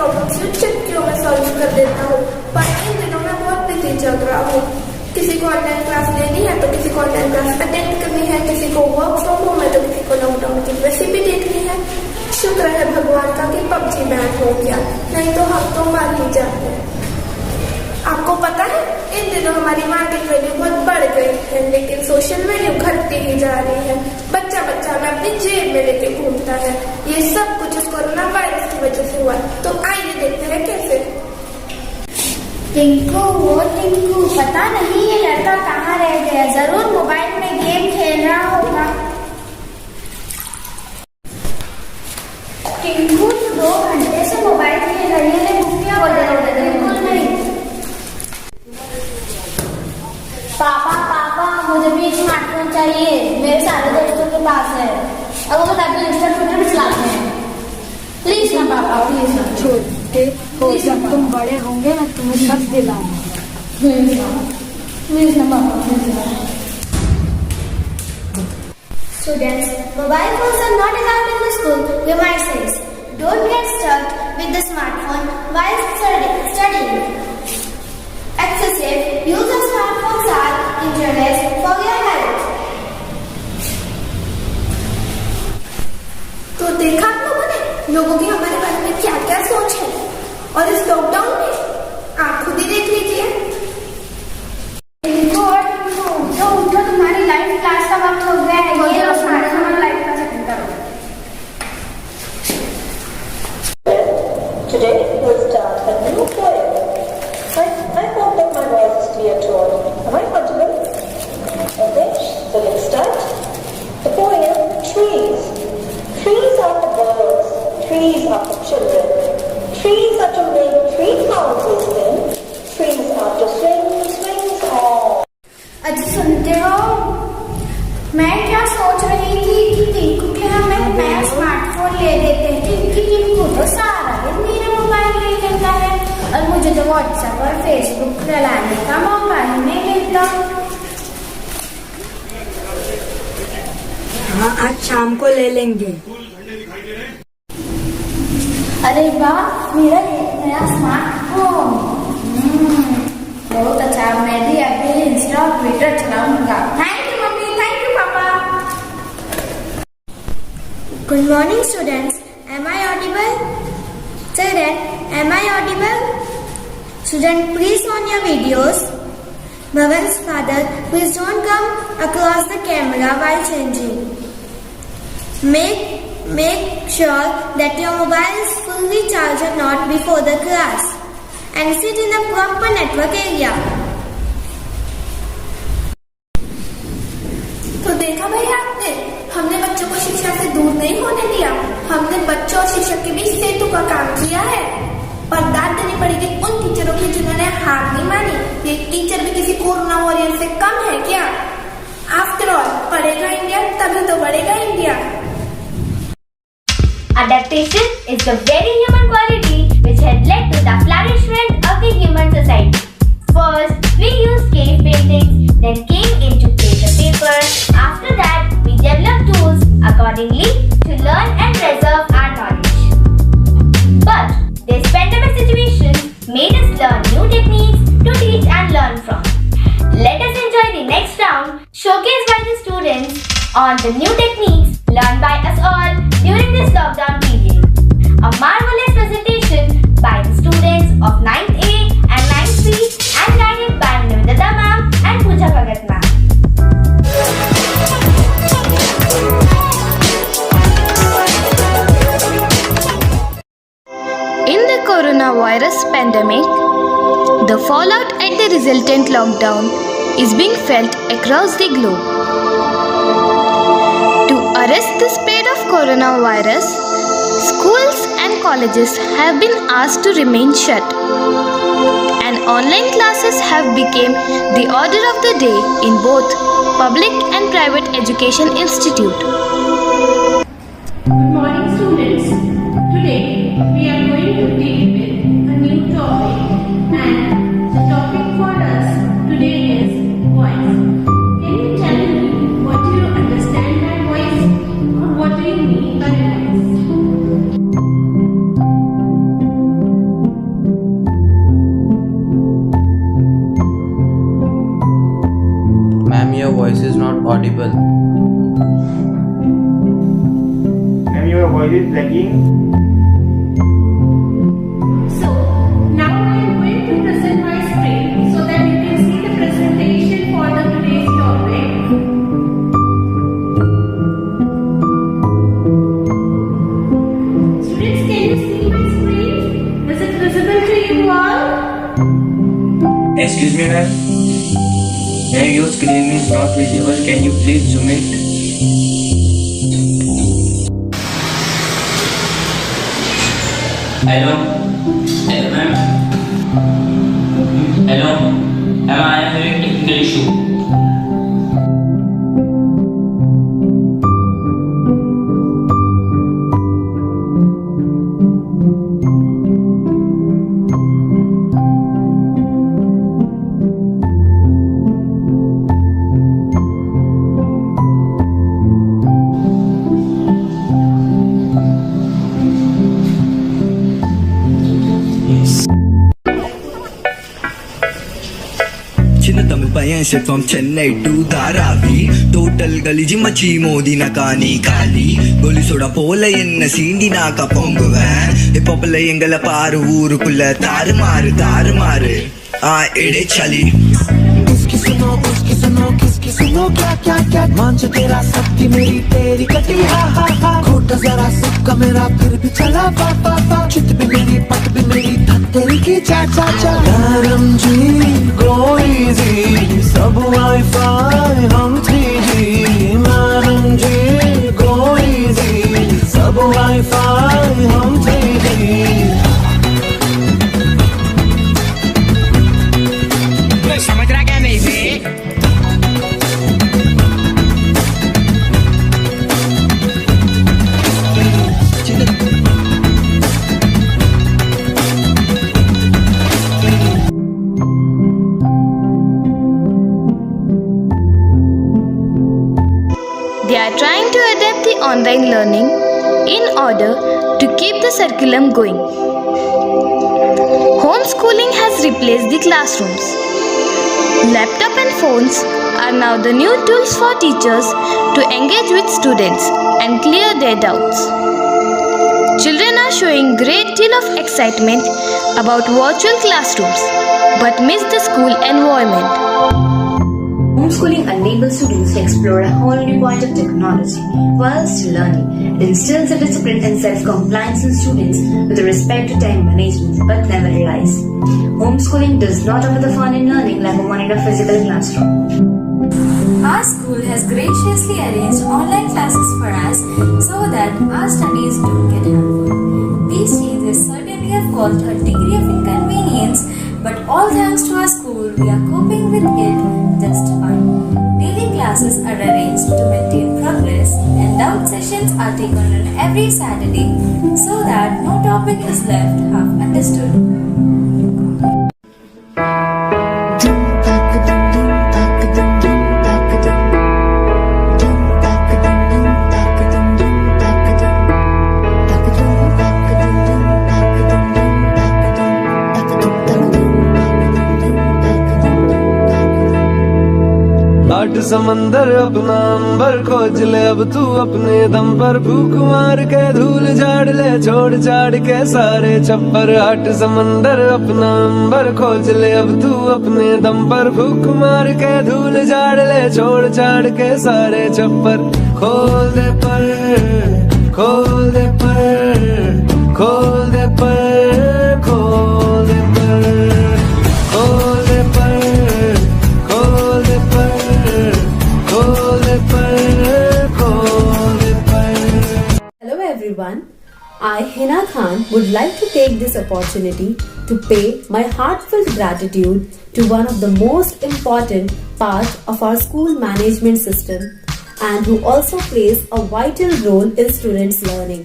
Problems भी चुटकियों में सॉल्व कर देता हूँ, पर इन दिनों मैं बहुत बिजी चल रहा हूँ। किसी को ऑनलाइन क्लास लेनी है तो किसी को ऑनलाइन क्लास अटेंड करनी है, किसी को वर्क फ्रॉम होम है तो किसी को लॉकडाउन की रेसिपी देखनी है। शुक्र है भगवान का कि PUBG बैन हो गया, नहीं तो हम तो मर ही जाते। आपको पता है इन दिनों हमारी मार्केट वैल्यू बहुत बढ़ गई है, लेकिन सोशल वैल्यू घटती ही जा रही है। बच्चा बच्चा हमें अपनी जेब में लेके घूमता है। ये सब कुछ इस कोरोना वायरस की वजह से हुआ। तो आइए देखते हैं कैसे। टिंकू, वो टिंकू, पता नहीं ये लड़का कहाँ रह गया। जरूर मोबाइल में गेम खेल रहा होगा। टिंकू, 2 घंटे से मोबाइल खेल रही है, मुफ्तियाँ बोल रहा है। बिल्कुल नहीं। पापा, मुझे भी स्मार्टफोन चाहिए। मेरे सारे दोस्तों के पास है और वो तभी इंस्टाग्राम भी चलाते हैं। प्लीज ना पापा, प्लीज ना। छोटे हो, जब तुम बड़े होंगे मैं तुम्हें सब दिलाऊंगा। प्लीज ना पापा, प्लीज ना। Students, mobile phones are not allowed in the school, Yamai says. Don't get stuck with the smartphone while studying. Excessive use of smartphones are injurious for your health. तो देखा आप लोगों ने लोगों की हमारे बारे में क्या क्या सोच है, और इस लॉकडाउन में आप खुद ही देख लीजिए। उठो, तुम्हारी लाइव क्लास का वक्त हो गया है। ये लो स्मार्टफोन, लाइव क्लास अटेंड करो। Today we'll start a new poem. I hope that my voice is clear to all. Am I audible? Okay, so let's start. The poem Trees. Trees are for birds, trees are for children. Trees are to make tree houses in. Trees are to swings on. अच्छा सुनते हो, मैं क्या सोच रही थी कि टिंकू के हम एक नया स्मार्टफोन ले देते हैं, क्योंकि टिंकू तो सारा दिन मेरा मोबाइल ले लेता है और मुझे तो व्हाट्सएप और फेसबुक चलाने का मौका ही नहीं मिलता। हाँ, आज शाम को ले लेंगे। अरे वाह, मेरा नया स्मार्टफोन। बहुत अच्छा। मैं भी अभी इंस्टा और ट्विटर चलाऊंगा। Thank you mummy, thank you papa. Good morning students, am I audible? Children, am I audible? Student, please on your videos. Bhavan's father, please don't come across the camera while changing. Make sure that your mobile is fully charged or not before the class, and sit in a proper network area. तो देखा भाई आपने, हमने बच्चों को शिक्षा से दूर नहीं होने दिया। हमने बच्चों और शिक्षक के बीच सेतु का काम किया है। पर दाद देनी पड़ेगी उन टीचरों की जिन्होंने हार नहीं मानी। ये टीचर भी किसी कोरोना वॉरियर से कम है क्या? आफ्टर ऑल, पढ़ेगा इंडिया तभी तो बढ़ेगा India. Adaptation is the very human quality which had led to the flourishment of the human society. First, we used cave paintings, then came into paper. After that, we developed tools accordingly to learn and preserve our knowledge. But this pandemic situation made us learn new techniques to teach and learn from. Let us enjoy the next round showcased by the students on the new techniques learned by us all during this lockdown period. A marvelous presentation by the students of 9th A and 9th B and guided by Nivedita ma'am and Pooja Bhagat ma'am. In the coronavirus pandemic, the fallout and the resultant lockdown is being felt across the globe. To arrest the spread of coronavirus, schools and colleges have been asked to remain shut, and online classes have become the order of the day in both public and private education institute. Good morning students. Today we are going to deal with a new topic, and the topic for us today is voice. Can you tell me what do you understand by voice, or what do you mean by voice? voice is not audible. Ma'am, your voice is lagging. So now I am going to present my screen so that you can see the presentation for the today's topic. Students, can you see my screen? Is it visible to you all? Excuse me, ma'am. Your screen is not visible. Can you please zoom in? Hello? Hello, ma'am? Hello? Am I having technical issue? చిన్న తమిళ పయ్యన్ shift from Chennai to Dharavi total గలీజి மச்சி மோதி நகானி காலி கோலி soda போல என்ன சீண்டி நாக்க பொங்குவேன் இப்போப்பல எங்களை பாரு ஊருக்குள்ள தாறு மாறு எடே சலி किसकी सुनो क्या मान जो तेरा सबकी मेरी तेरी कटी हा खोटा जरा सबका मेरा फिर भी चला पा चित भी मेरी पट भी मेरी धन तेरी की चा धर्म जी गो इजी सब वाईफाई हम 3G मैडम जी गो इजी सब वाईफाई हम 3G समझ रहा क्या नहीं बे? They are trying to adapt the online learning in order to keep the curriculum going. Homeschooling has replaced the classrooms. Laptop and phones are now the new tools for teachers to engage with students and clear their doubts. Children are showing great deal of excitement about virtual classrooms but miss the school environment. Homeschooling enables students to explore a whole new point of technology while still learning. It instills a discipline and self-compliance in students with respect to time management but never relies. Homeschooling does not offer the fun in learning like one in a physical classroom. Our school has graciously arranged online classes for us so that our studies don't get hampered. These changes certainly have caused a degree of inconvenience, but all thanks to our school, we are coping with it just fine. Daily classes are arranged to maintain progress and doubt sessions are taken on every Saturday so that no topic is left half understood. आठ समंदर अपना अंबर खोज ले अब तू अपने दम पर फूक मार के धूल झाड़ ले छोड़ छाड़ के सारे छप्पर आठ समंदर अपना अंबर खोज ले अब तू अपने दम पर फूक मार के धूल झाड़ ले छोड़ छाड़ के सारे छप्पर खोल दे पर खोल दे पर खोल दे पर खोल दे पर खोल दे पर खोल दे पर Hello everyone, I Hina Khan would like to take this opportunity to pay my heartfelt gratitude to one of the most important parts of our school management system and who also plays a vital role in students' learning.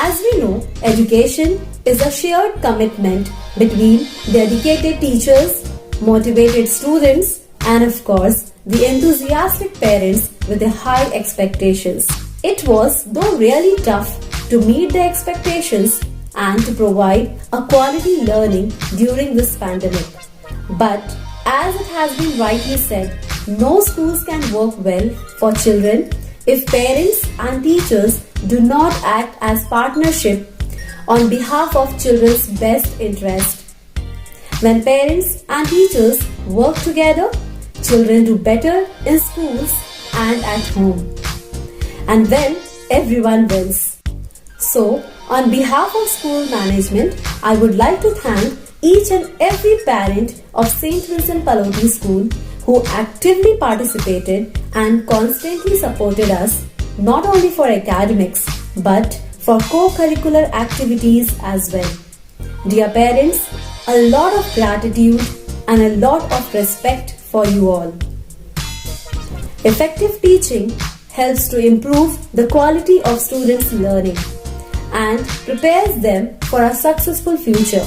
As we know, education is a shared commitment between dedicated teachers, motivated students and of course the enthusiastic parents with their high expectations. It was though really tough to meet the expectations and to provide a quality learning during this pandemic. But as it has been rightly said, no schools can work well for children if parents and teachers do not act as partnership on behalf of children's best interest. When parents and teachers work together, children do better in schools and at home. And then everyone wins. So, on behalf of school management, I would like to thank each and every parent of St. Vincent Pallotti School who actively participated and constantly supported us, not only for academics but for co-curricular activities as well. Dear parents, a lot of gratitude and a lot of respect for you all. Effective teaching helps to improve the quality of students' learning and prepares them for a successful future.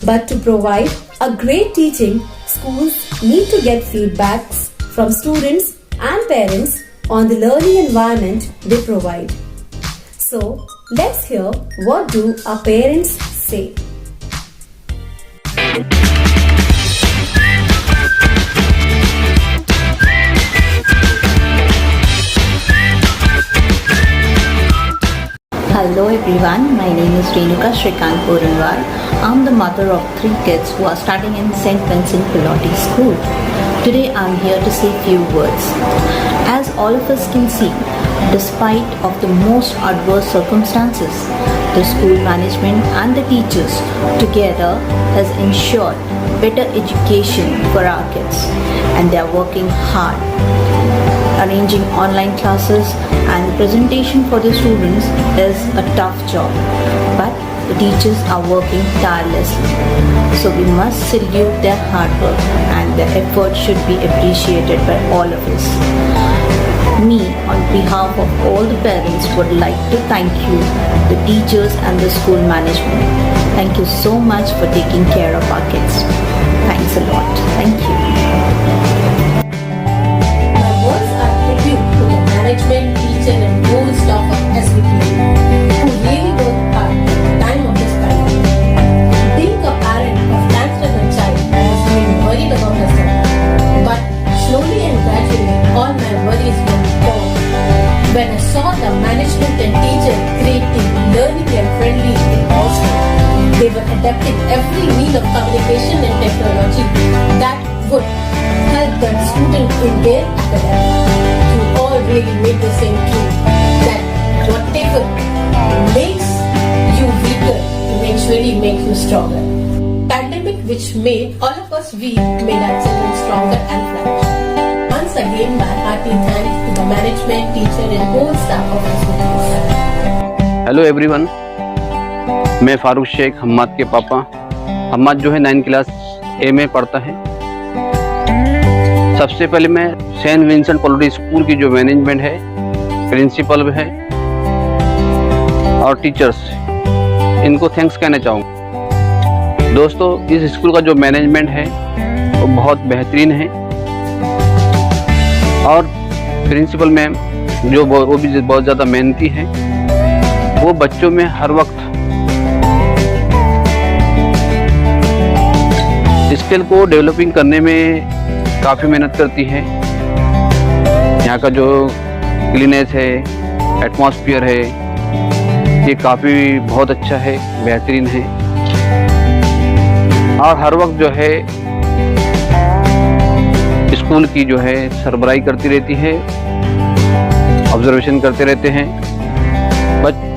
But to provide a great teaching, schools need to get feedbacks from students and parents on the learning environment they provide. So, let's hear what do our parents say. Hello everyone, my name is Renuka Shrikant Poranwal. I'm the mother of 3 kids who are studying in St. Vincent Pallotti School. Today I'm here to say few words. As all of us can see, despite of the most adverse circumstances, the school management and the teachers together has ensured better education for our kids, and they are working hard, arranging online classes, and the presentation for the students is a tough job, but the teachers are working tirelessly. So we must salute their hard work, and their effort should be appreciated by all of us. Me, on behalf of all the parents, would like to thank you, the teachers and the school management. Thank you so much for taking care of our kids. Thanks a lot. Thank you. My words are tribute to the management, teacher and whole staff of SVP who really worked hard at the time of this pandemic. Being a parent of transgender child, I was really worried about herself. But slowly and gradually, all my worries were gone when I saw the management and teacher creating learning and friendly atmosphere. They were adapting every need of communication and technology that would help the student in their academics. You all really made the same truth that whatever makes you weaker eventually make you stronger. Pandemic which made all of us weak made our children stronger and flourish. Once again, my hearty thanks to the management, teacher and whole staff of the school. Hello everyone, मैं फारूक शेख हम्माद के पापा। हम्माद जो है 9th class ए में पढ़ता है। सबसे पहले मैं सेंट विंसेंट पलोटी स्कूल की जो मैनेजमेंट है, प्रिंसिपल है और टीचर्स, इनको थैंक्स कहना चाहूँगा। दोस्तों, इस स्कूल का जो मैनेजमेंट है वो बहुत बेहतरीन है और प्रिंसिपल मैम जो वो भी बहुत ज़्यादा मेहनती है। वो बच्चों में हर वक्त स्किल को डेवलपिंग करने में काफ़ी मेहनत करती है। यहाँ का जो क्लीनेस है, एटमॉस्फेयर है, ये काफ़ी बहुत अच्छा है, बेहतरीन है और हर वक्त जो है स्कूल की जो है सरबराही करती रहती है, ऑब्जर्वेशन करते रहते हैं। बट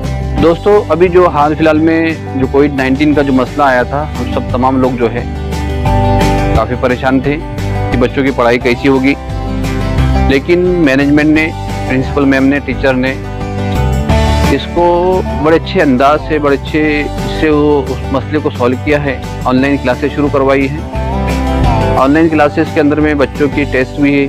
दोस्तों, अभी जो हाल फिलहाल में जो कोविड-19 का जो मसला आया था, हम सब तमाम लोग जो है काफ़ी परेशान थे कि बच्चों की पढ़ाई कैसी होगी, लेकिन मैनेजमेंट ने, प्रिंसिपल मैम ने, टीचर ने इसको बड़े अच्छे अंदाज से, बड़े अच्छे से वो उस मसले को सॉल्व किया है। ऑनलाइन क्लासेस शुरू करवाई है। ऑनलाइन क्लासेस के अंदर में बच्चों की टेस्ट भी है,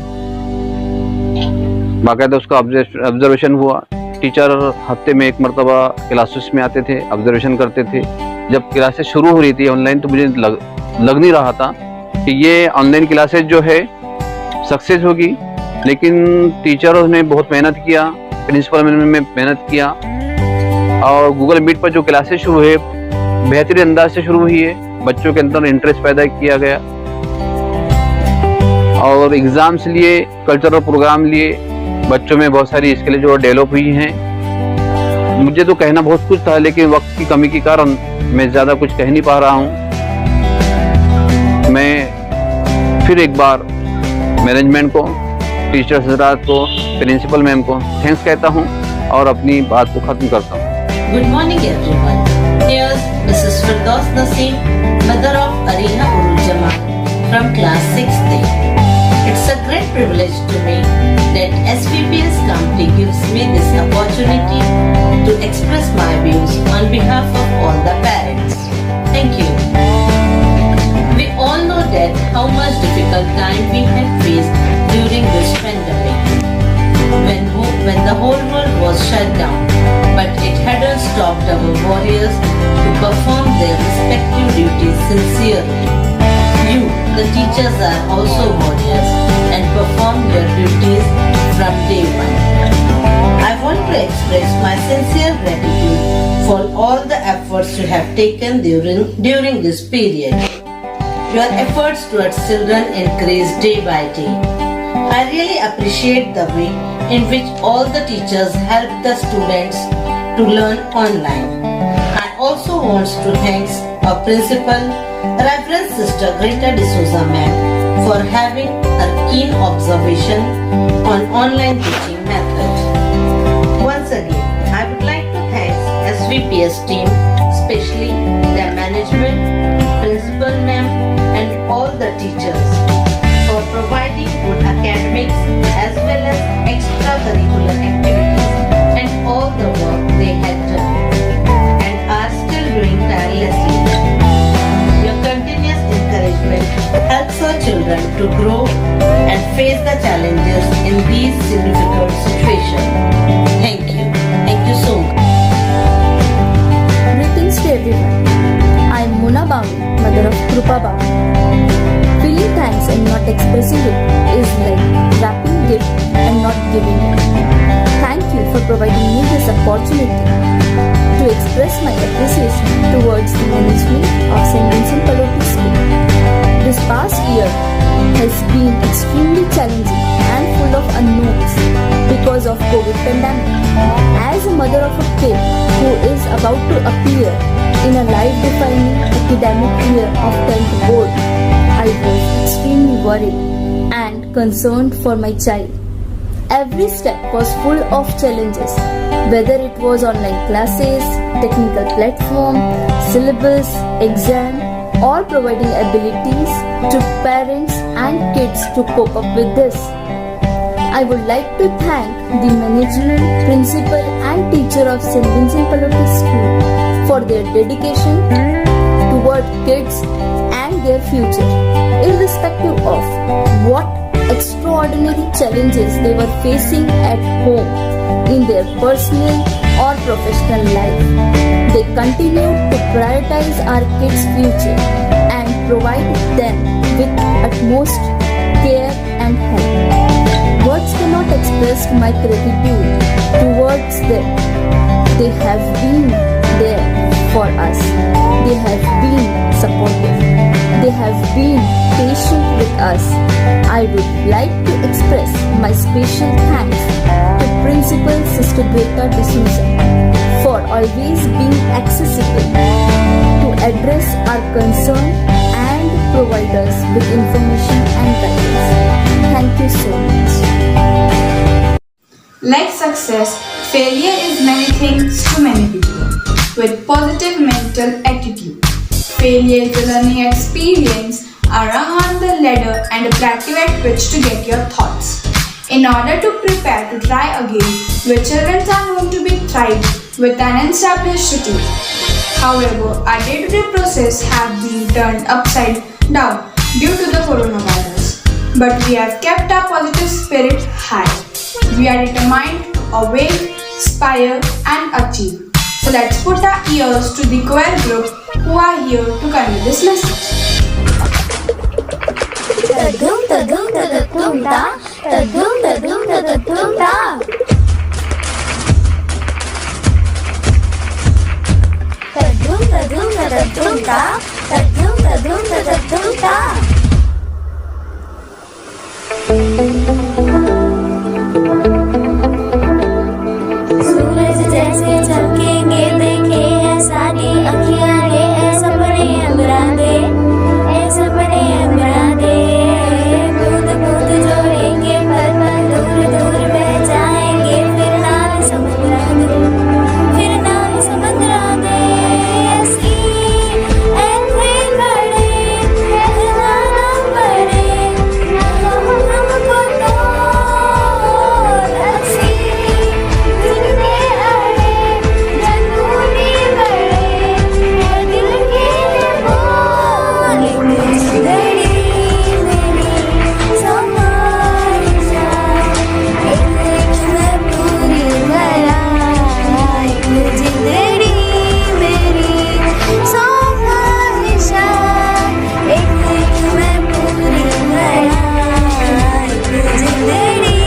बाकायदा उसका ऑब्जर्वेशन हुआ। टीचर हफ्ते में 1 मरतबा क्लासेस में आते थे, ऑब्जर्वेशन करते थे। जब क्लासेस शुरू हो रही थी ऑनलाइन, तो मुझे लग नहीं रहा था कि ये ऑनलाइन क्लासेस जो है सक्सेस होगी, लेकिन टीचरों ने बहुत मेहनत किया, प्रिंसिपल ने मेहनत किया और गूगल मीट पर जो क्लासेस शुरू हुए बेहतरीन अंदाज से शुरू हुई है। बच्चों के अंदर इंटरेस्ट पैदा किया गया और एग्ज़ाम्स लिए, कल्चरल प्रोग्राम लिए, बच्चों में बहुत सारी स्किलें जो डेवलप हुई हैं। मुझे तो कहना बहुत कुछ था, लेकिन वक्त की कमी के कारण मैं ज़्यादा कुछ कह नहीं पा रहा हूँ। मैं फिर एक बार मैनेजमेंट को, टीचर्स हजरात को, प्रिंसिपल मैम को थैंक्स कहता हूँ और अपनी बात को ख़त्म करता हूँ। Good morning everyone. Here's Mrs. Firdaus Naseem, mother of Arina Urul Jamal from class 6th A. It's a great privilege to me that SVPS company gives me this opportunity to express my views on behalf of all the parents. Thank you. We all know that how much difficult time we have faced during this pandemic, when the whole world was shut down, but it hadn't stopped our warriors to perform their respective duties sincerely. You, the teachers, are also warriors and perform your duties from day one. I want to express my sincere gratitude for all the efforts you have taken during this period. Your efforts towards children increase day by day. I really appreciate the way in which all the teachers help the students to learn online. I also want to thank our principal, Reverend Sister Greta D'Souza ma'am, for having a keen observation on online teaching methods. Once again, I would like to thank SVPS team, especially their management, principal ma'am, and all the teachers for providing good academics as well as extracurricular activities and all the work they had done and are still doing tirelessly. Your continuous encouragement helps our children to grow and face the challenges in these difficult situations. Thank you. Thank you so much. Greetings to everyone. I am Mona Bawi, mother of Krupa Bawi. Feeling thanks and not expressing it is like wrapping gift and not giving it. Thank you for providing me this opportunity to express my appreciation towards the management of St. Vincent Pallotti School. This past year has been extremely challenging and full of unknowns because of COVID pandemic. As a mother of a kid who is about to appear in a life-defining academic year of 10th board, I was extremely worried and concerned for my child. Every step was full of challenges, whether it was online classes, technical platform, syllabus, exam, or providing abilities to parents and kids to cope up with this. I would like to thank the management, principal and teacher of St. Vincent Pallotti School for their dedication toward kids and their future, irrespective of what extraordinary challenges they were facing at home in their personal or professional life. They continued to prioritize our kids' future and provide them with utmost care and help. Words cannot express my gratitude towards them. They have been there for us. They have been supportive. They have been patient with us. I would like to express my special thanks to Principal Sister Greta D'Souza for always being accessible to address our concern and provide us with information and guidance. Thank you so much. Like success, failure is many things to many people with positive mental attitude. Failure is a learning experience, a rung on the ladder and a plateau at which to get your thoughts. In order to prepare to try again, your children are known to be thrived with an established routine. However, our day-to-day process have been turned upside down due to the coronavirus. But we have kept our positive spirit high. We are determined to awake, aspire and achieve. So let's put our ears to the choir group who are here to convey this message. Tadum tadum tadum ta, tadum tadum tadum ta. Tadum tadum tadum ta, tadum tadum tadum ta. सूरज जैसे चमकेंगे देखे है सादी अखियां ने ऐ सपने अमरा दे ऐ सपने अमरा दे बूंद बूंद जोड़ेंगे पल पल दूर दूर बह जाएंगे फिर नाल समुद्रा दे फिर नाल समुद्रा दे ऐसी ऐसे बड़े ना बड़े हमको तो ऐसी दिल के अड़े जन्नूनी बड़े दिल के बोल जिंदड़ी मेरी समारिशा एक मैं पूरी मरा जिंदड़ी मेरी समारिशा एक मैं पूरी मरा जिंदड़ी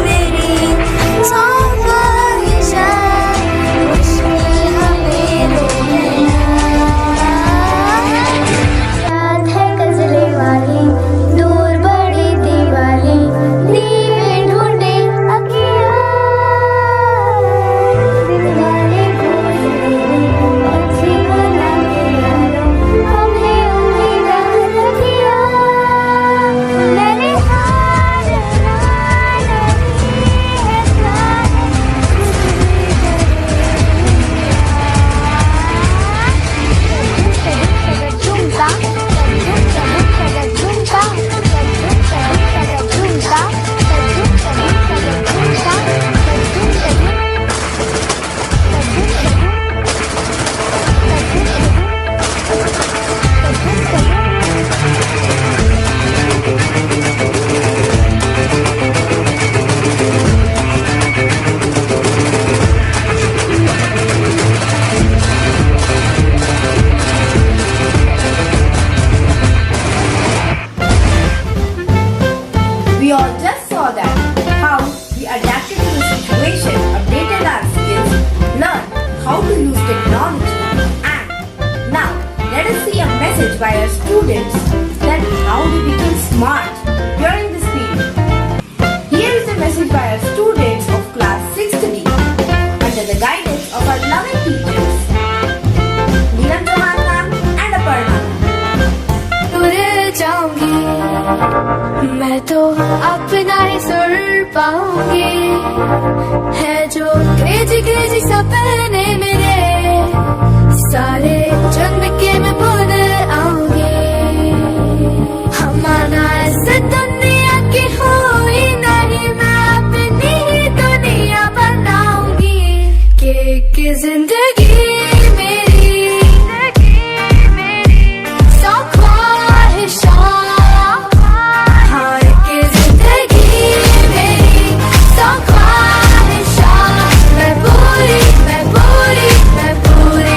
मेरी समारिशा मुश्किल हमें याद है गजरे वाली दूर बड़ी दीवाली दीवे ढूंढे अखियां दिल वाले अच्छी बना के यारों हमें उम्मीद रखिया मेरे हार We all just saw that how we adapted to the situation, updated our skills, learned how to use technology, and now let us see a message by our students that how they became smart during this period. Here is a message by our students of class 6th D under the guidance of our loving teachers, Neelam Chauhan and Aparna. दूर जाऊंगी मैं तो अपना ही सुर पाऊंगी है जो crazy crazy सपने मेरे सारे जन्म के मैं भूल आऊंगी हमारा इस दुनिया की हुई नहीं मैं अपनी ही दुनिया बनाऊंगी कि जिंदगी मैं पूरी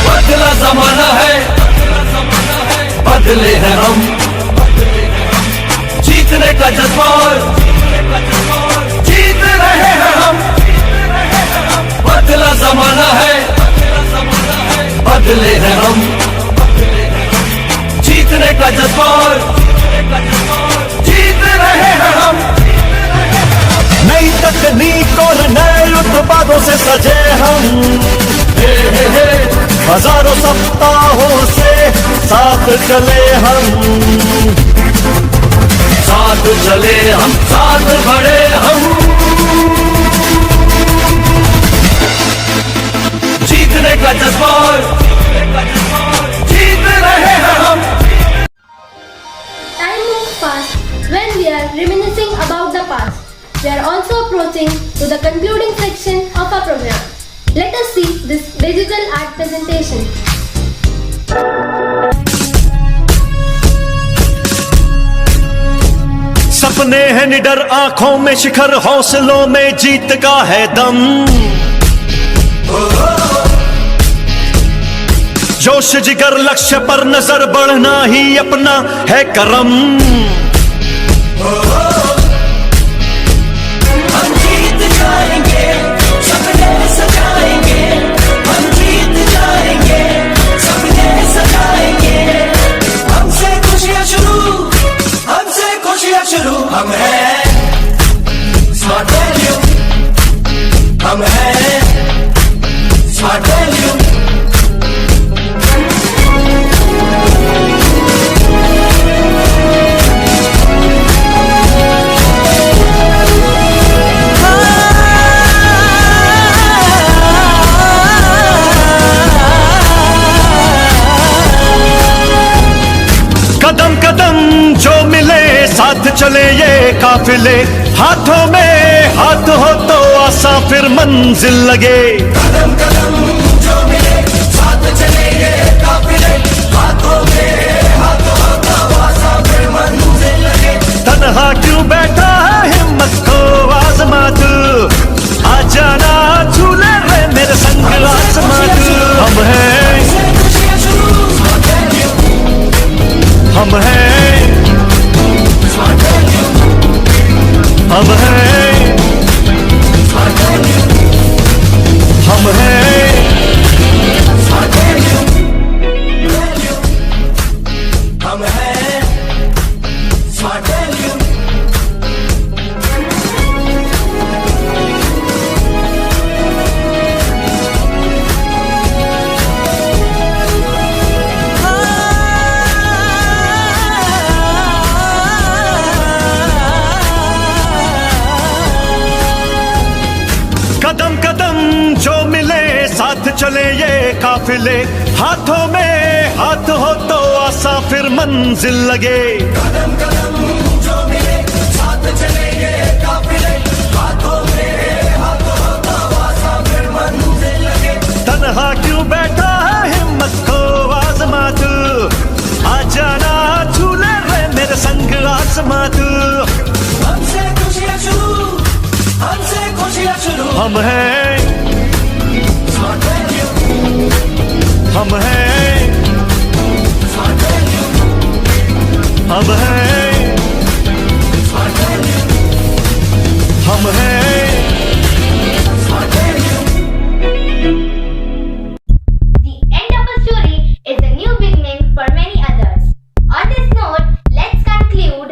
बदला जमाना है, बदले हैं हम, जीतने का जज्बा जीत रहे हैं हम। बदला जमाना है, बदले हैं हम, जीतने का जज्बा जीत रहे हैं हम। नई तकनीक और नए उत्पादों से सजे हम, हजारों सप्ताहों से साथ चले हम, साथ चले हम, साथ बढ़े हम, जीतने का जज्बा जीत रहे हैं हम। Time moves fast when we are reminiscing about the past. We are also approaching to the concluding section of our program. Let us see this digital art presentation. सपने हैं निडर आंखों में शिखर, हौसलों में जीत का है दम। जोश जिगर लक्ष्य पर नजर, बढ़ना ही अपना है करम। हम जीत जाएंगे, सपने सजाएंगे, हम जीत जाएंगे, सपने सजाएंगे। हमसे खुशियां शुरू, हमसे खुशियां शुरू। हम हैं स्मार्ट वैल्यू, हम हैं स्मार्ट वैल्यू। कदम कदम जो मिले साथ चले ये काफिले, हाथों में हाथ हो तो आसा फिर मंजिल लगे। कदम कदम जो मिले साथ चले ये काफिले, हाथों में हाथ हो तो आसा फिर मंजिल लगे। तन्हा क्यों बैठा है, हिम्मत को आजमा तू, आ जाना झूले रे मेरे संग आसमां तू। हम हैं, हम हैं, हम हैं, हम हैं। हम हैं स्मार्ट वैल्यू। कदम कदम जो मिले साथ चले ये काफिले, हाथों में हाथ हो तो आसा फिर मंजिल लगे। कदम कदम जो मिले साथ चले ये काफिले, हाथों में हाथ हो तो आसा फिर मंजिल लगे। तन्हा क्यों बैठा है, हिम्मत को आजमा तू, आ जाना झूले रे मेरे संग आसमां तू। हमसे खुशियां शुरू, हमसे खुशियां शुरू। हम हैं स्मार्ट वैल्यू, हम हैं स्मार्ट वैल्यू, हम हैं स्मार्ट वैल्यू, हम हैं smart value. The end of a story is a new beginning for many others. On this note, let's conclude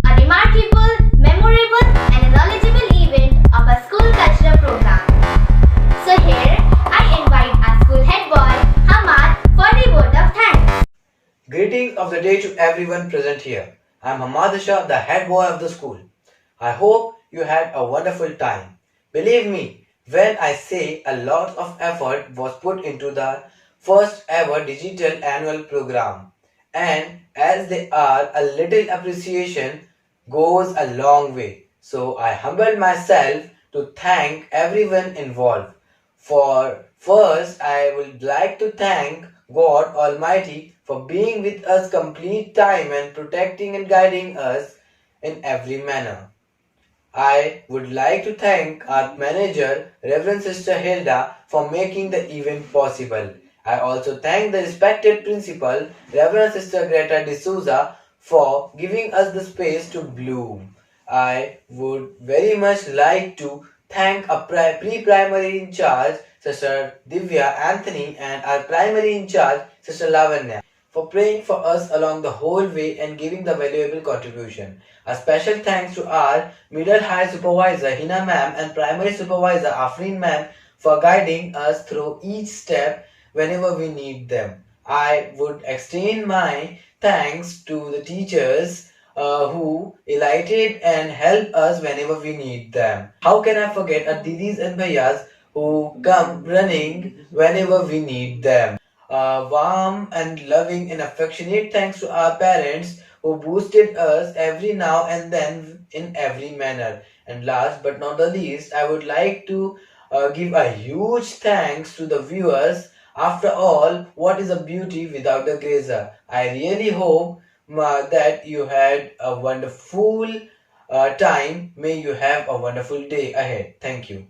a remarkable, memorable and a knowledgeable event of a school cultural program. So here, I invite our school head boy, Hamad, for the vote of thanks. Greetings of the day to everyone present here. I am Hamad Shah, the head boy of the school. I hope you had a wonderful time. Believe me when I say a lot of effort was put into the first ever digital annual program. And as they are, a little appreciation goes a long way. So I humbled myself to thank everyone involved. First, I would like to thank God Almighty for being with us complete time and protecting and guiding us in every manner. I would like to thank our manager, Reverend Sister Hilda, for making the event possible. I also thank the respected principal, Reverend Sister Greta D'Souza, for giving us the space to bloom. I would very much like to thank our pre-primary in charge, Sister Divya Anthony, and our primary in charge, Sister Lavanya, for praying for us along the whole way and giving the valuable contribution. A special thanks to our middle high supervisor Hina ma'am and primary supervisor Afreen ma'am for guiding us through each step whenever we need them. I would extend my thanks to the teachers who enlightened and help us whenever we need them. How can I forget our didis and bhaiyas who come running whenever we need them? Warm and loving and affectionate thanks to our parents who boosted us every now and then in every manner. And last but not the least, I would like to give a huge thanks to the viewers. After all, what is a beauty without a grazer? I really hope that you had a wonderful time. May you have a wonderful day ahead. Thank you.